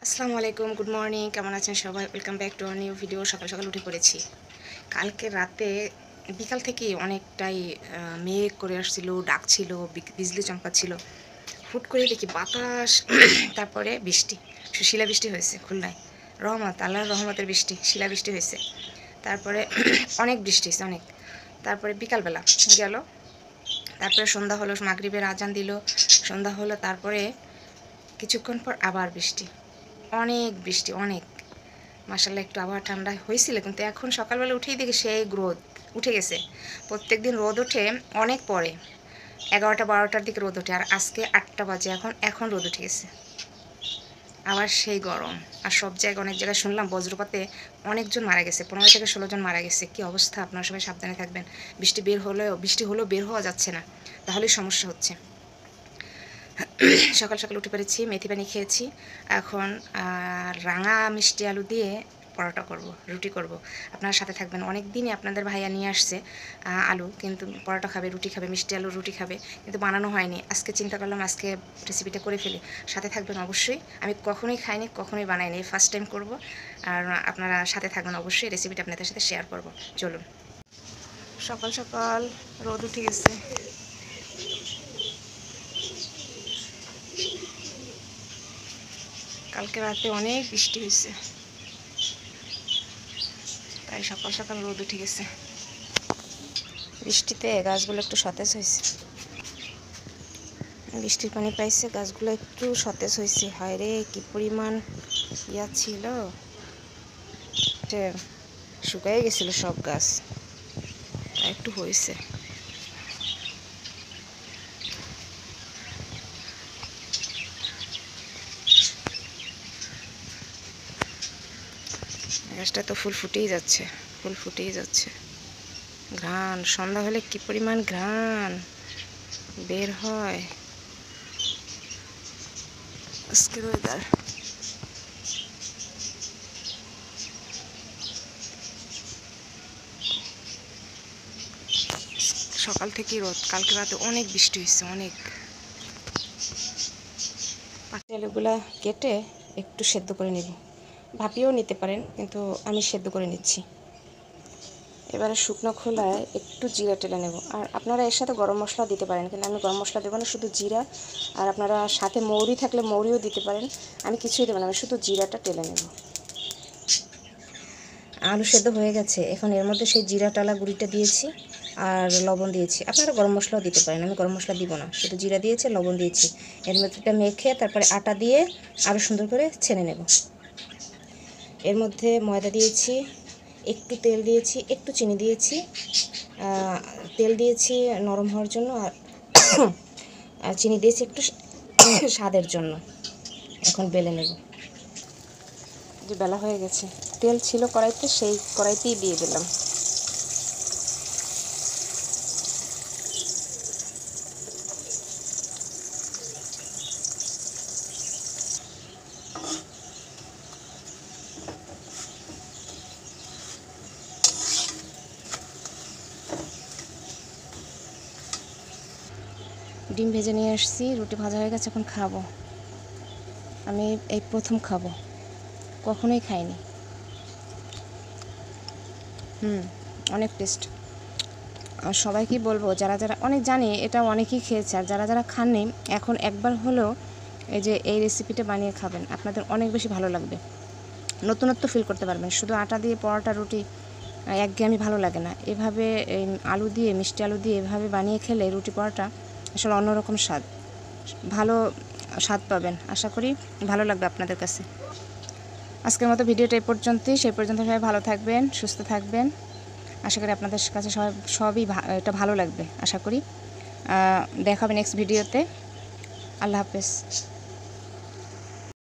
আসসালামু আলাইকুম, good morning. কেমন আছেন সবাই? Welcome back to a new video. সকাল সকাল উঠে পড়েছি। কালকে রাতে বিকাল থেকেই অনেকটাই মেঘ করে আসছিল, ডাকছিল, বিজলি চমকাচ্ছিল। হুট করে দেখি বাতাস তারপরে বৃষ্টি, শিলাবৃষ্টি হয়েছে খুলনায়। রহমত, আল্লাহর রহমতের বৃষ্টি, শিলাবৃষ্টি হয়েছে। তারপরে অনেক বৃষ্টি হয়েছে, অনেক। তারপরে বিকালবেলা গেল, তারপরে সন্ধ্যা হলো, মাগরিবের আজান দিল, সন্ধ্যা হলো। তারপরে কিছুক্ষণ পর আবার বৃষ্টি, অনেক বৃষ্টি, অনেক। মাশাআল্লাহ একটু আবহাওয়া ঠান্ডা হয়েছিল, কিন্তু এখন সকালবেলা উঠেই দেখি সেই রোদ উঠে গেছে। প্রত্যেক দিন রোদ ওঠে অনেক পরে, 11টা-12টার দিকে রোদ ওঠে, আর আজকে 8টা বাজে, এখন রোদ উঠে গেছে। আবার সেই গরম। আর সব জায়গায়, অনেক জায়গায় শুনলাম বজ্রপাতে অনেকজন মারা গেছে, 15 থেকে 16 জন মারা গেছে। কি অবস্থা! আপনারা সবাই সাবধানে থাকবেন। বৃষ্টি হলেও বের হওয়া যাচ্ছে না, তাহলেই সমস্যা হচ্ছে। সকাল সকাল উঠে পড়েছি, মেথি পানি খেয়েছি। এখন রাঙা মিষ্টি আলু দিয়ে পরোটা করব, রুটি করব। আপনারা সাথে থাকবেন। অনেক দিনই আপনাদের ভাইয়া নিয়ে আসছে আলু, কিন্তু পরোটা খাবে, রুটি খাবে, মিষ্টি আলু রুটি খাবে, কিন্তু বানানো হয়নি। আজকে চিন্তা করলাম আজকে রেসিপিটা করে ফেলি। সাথে থাকবেন অবশ্যই। আমি কখনোই খাইনি, কখনোই বানাইনি, ফার্স্ট টাইম করব। আর আপনারা সাথে থাকবেন অবশ্যই। রেসিপিটা আপনাদের সাথে শেয়ার করব। চলুন। সকাল সকাল রোদ উঠে গেছে। কালকে রাতে অনেক বৃষ্টি হয়েছে, তাই সকাল সকাল রোদ উঠে গেছে। বৃষ্টিতে গাছগুলো একটু সতেজ হয়েছে, বৃষ্টির পানি পাইছে, গাছগুলো একটু সতেজ হয়েছে। হায় রে, কি পরিমাণ ইয়া ছিল, শুকাই গেছিল সব গাছ, তাই একটু হয়েছে। গাছটা তো ফুল ফুটেই যাচ্ছে, ফুল ফুটেই যাচ্ছে। ঘ্রাণ, সন্ধ্যা হলে কি পরিমাণ ঘ্রাণ বের হয়। আজকের ওয়েদার সকাল থেকেই রোদ। কালকে রাতে অনেক বৃষ্টি হয়েছে, অনেক। পাখি আলুগুলা কেটে একটু সেদ্ধ করে নেব, ভাপিয়েও নিতে পারেন, কিন্তু আমি সেদ্ধ করে নিচ্ছি। এবারে শুকনো খোলায় একটু জিরা টেলে নেব। আর আপনারা এর সাথে গরম মশলা দিতে পারেন, কিন্তু আমি গরম মশলা দেবো না, শুধু জিরা। আর আপনারা সাথে মৌরি থাকলে মৌরিও দিতে পারেন, আমি কিছুই দেবো না, আমি শুধু জিরাটা টেলে নেব। আলু সেদ্ধ হয়ে গেছে, এখন এর মধ্যে সেই জিরা টালা গুঁড়িটা দিয়েছি আর লবণ দিয়েছি। আপনারা গরম মশলাও দিতে পারেন, আমি গরম মশলা দিব না, শুধু জিরা দিয়েছি, লবণ দিয়েছি। এর মধ্যে মেখে তারপরে আটা দিয়ে আরও সুন্দর করে ছেনে নেব। এর মধ্যে ময়দা দিয়েছি, একটু তেল দিয়েছি, একটু চিনি দিয়েছি। তেল দিয়েছি নরম হওয়ার জন্য, আর চিনি দিয়েছি একটু স্বাদের জন্য। এখন বেলে নেব। যে বেলা হয়ে গেছে, তেল ছিল কড়াইতে, সেই কড়াইতেই দিয়ে দিলাম। ডিম ভেজে নিয়ে আসছি, রুটি ভাজা হয়ে গেছে, এখন খাবো। আমি এই প্রথম খাবো, কখনোই খাইনি। অনেক টেস্ট। আর সবাইকে বলবো, যারা যারা অনেক জানি এটা অনেকেই খেয়েছে, আর যারা যারা খাননি এখন একবার হলেও এই রেসিপিটা বানিয়ে খাবেন, আপনাদের অনেক বেশি ভালো লাগবে। নতুনত্ব ফিল করতে পারবেন। শুধু আটা দিয়ে পরোটা রুটি একঘেয়েমি ভালো লাগে না। এভাবে আলু দিয়ে, মিষ্টি আলু দিয়ে এভাবে বানিয়ে খেলে রুটি পরোটা আসলে অন্যরকম স্বাদ, ভালো স্বাদ পাবেন। আশা করি ভালো লাগবে আপনাদের কাছে। আজকের মতো ভিডিওটা এই পর্যন্তই। সেই পর্যন্ত সবাই ভালো থাকবেন, সুস্থ থাকবেন। আশা করি আপনাদের কাছে সবই এটা ভালো লাগবে, আশা করি। দেখা হবে নেক্সট ভিডিওতে। আল্লাহ হাফেজ।